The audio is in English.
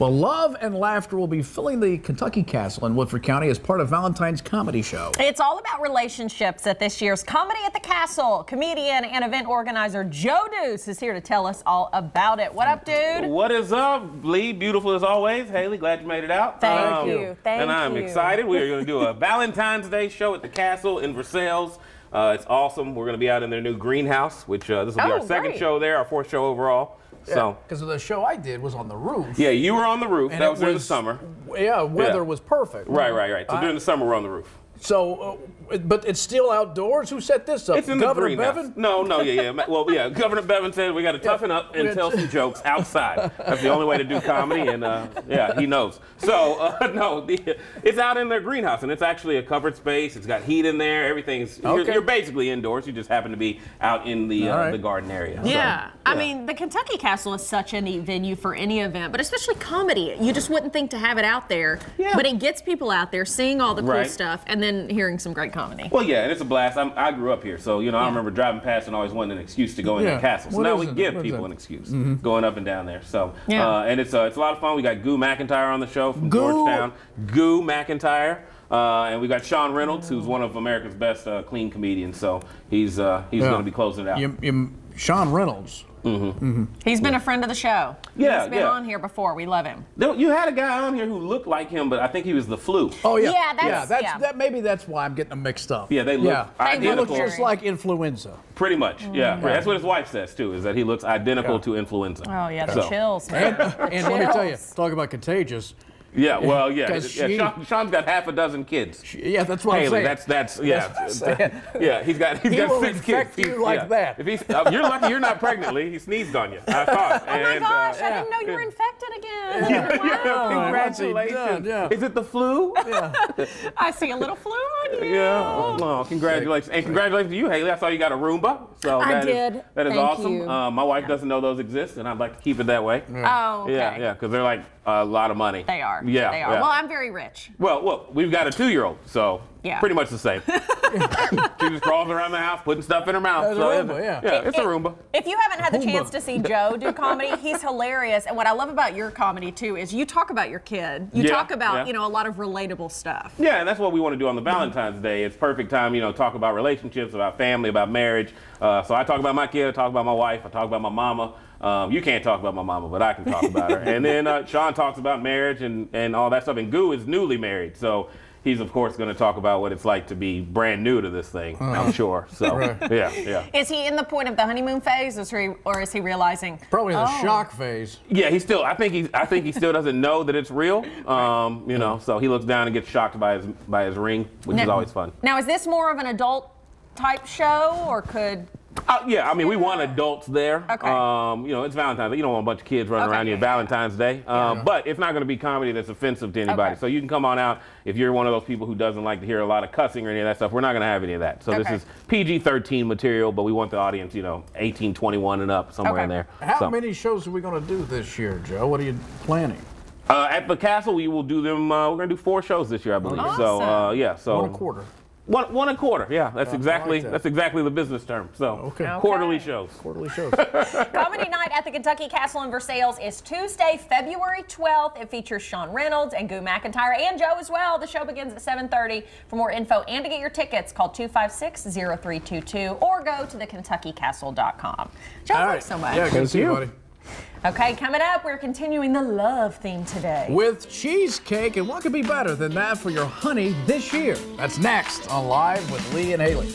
Well, love and laughter will be filling the Kentucky Castle in Woodford County as part of Valentine's comedy show. It's all about relationships at this year's Comedy at the Castle. Comedian and event organizer Joe Deuce is here to tell us all about it. What up, dude? What is up, Lee? Beautiful as always. Hayley, glad you made it out. Thank you. Thank you. And I'm excited. We are going to do a Valentine's Day show at the Castle in Versailles. It's awesome. We're going to be out in their new greenhouse, which this will be our second show there, our fourth show overall. Yeah, because the show I did was on the roof. Yeah, you were on the roof. That was in the summer. Yeah, weather was perfect. Right. So during the summer, we're on the roof. So, but it's still outdoors? Who set this up? It's in Governor the greenhouse. Bevan? No, yeah. Well, yeah, Governor Bevan said we got to toughen up and tell some jokes outside. That's the only way to do comedy, and yeah, he knows. So, no, it's out in their greenhouse, and it's actually a covered space. It's got heat in there. Everything's, you're basically indoors. You just happen to be out in the garden area. Yeah. So, I mean, the Kentucky Castle is such a neat venue for any event, but especially comedy. You just wouldn't think to have it out there, but it gets people out there seeing all the cool stuff, and then hearing some great comedy. Well, yeah, and it's a blast. I grew up here, so, I remember driving past and always wanting an excuse to go in the castle. So now we give people an excuse going up and down there. So, and it's a lot of fun. We got Goo McIntyre on the show from Georgetown. Goo McIntyre. And we got Sean Reynolds, who's one of America's best clean comedians. So he's going to be closing it out. Sean Reynolds. He's been a friend of the show. Yeah, he's been on here before. We love him. You had a guy on here who looked like him, but I think he was the flu. Oh yeah, maybe that's why I'm getting them mixed up. Yeah, they look identical. He looks just like influenza. Pretty much. Yeah, that's what his wife says too, is that he looks identical to influenza. Oh yeah, the chills. And let me tell you, talk about contagious. Yeah, well, Sean's got half a dozen kids. That's what I'm saying. That's he's got 6 kids. You like that. If you're lucky you're not pregnant, Lee. He sneezed on you. I thought. Oh my gosh, I didn't know you were infected again. Wow. Congratulations. Is it the flu? I see a little flu on you. Yeah. Oh, congratulations. And congratulations to you, Hayley. I saw you got a Roomba. So that is awesome. My wife doesn't know those exist, and I'd like to keep it that way. Oh, okay. Yeah, because they're like a lot of money. They are. Yeah, they are. Yeah. Well, I'm very rich. Well, we've got a 2-year-old, so pretty much the same. She just crawls around the house, putting stuff in her mouth. It's a Roomba, it's a Roomba. If you haven't had the chance to see Joe do comedy, he's hilarious. And what I love about your comedy too is you talk about your kid. You talk about a lot of relatable stuff. Yeah, and that's what we want to do on the Valentine's Day. It's perfect time, talk about relationships, about family, about marriage. So I talk about my kid, I talk about my wife, I talk about my mama. You can't talk about my mama, but I can talk about her. And then Sean talks about marriage and all that stuff. And Goo is newly married, so he's of course going to talk about what it's like to be brand new to this thing. I'm sure. So yeah. Is he in the point of the honeymoon phase, or is he realizing? Probably in the shock phase. Yeah, he's still. I think he still doesn't know that it's real. So he looks down and gets shocked by his ring, which is always fun. Now, is this more of an adult type show, or could? Yeah, I mean, we want adults there. Okay. It's Valentine's Day. You don't want a bunch of kids running around you at Valentine's Day. But it's not going to be comedy that's offensive to anybody. So you can come on out if you're one of those people who doesn't like to hear a lot of cussing or any of that stuff. We're not going to have any of that. So this is PG-13 material, but we want the audience, 18, 21 and up, somewhere in there. How many shows are we going to do this year, Joe? What are you planning? At the Castle, we will do them. We're going to do 4 shows this year, I believe. Awesome. So 1 a quarter. One a quarter, yeah. That's exactly the business term. So quarterly shows. Quarterly shows. Comedy night at the Kentucky Castle in Versailles is Tuesday, February 12th. It features Sean Reynolds and Goo McIntyre and Joe as well. The show begins at 7:30. For more info and to get your tickets, call 256-0322 or go to thekentuckycastle.com. Joe, thanks so much. Yeah, good to see you, buddy. Okay, coming up, we're continuing the love theme today. With cheesecake, and what could be better than that for your honey this year? That's next on Live with Lee and Hayley.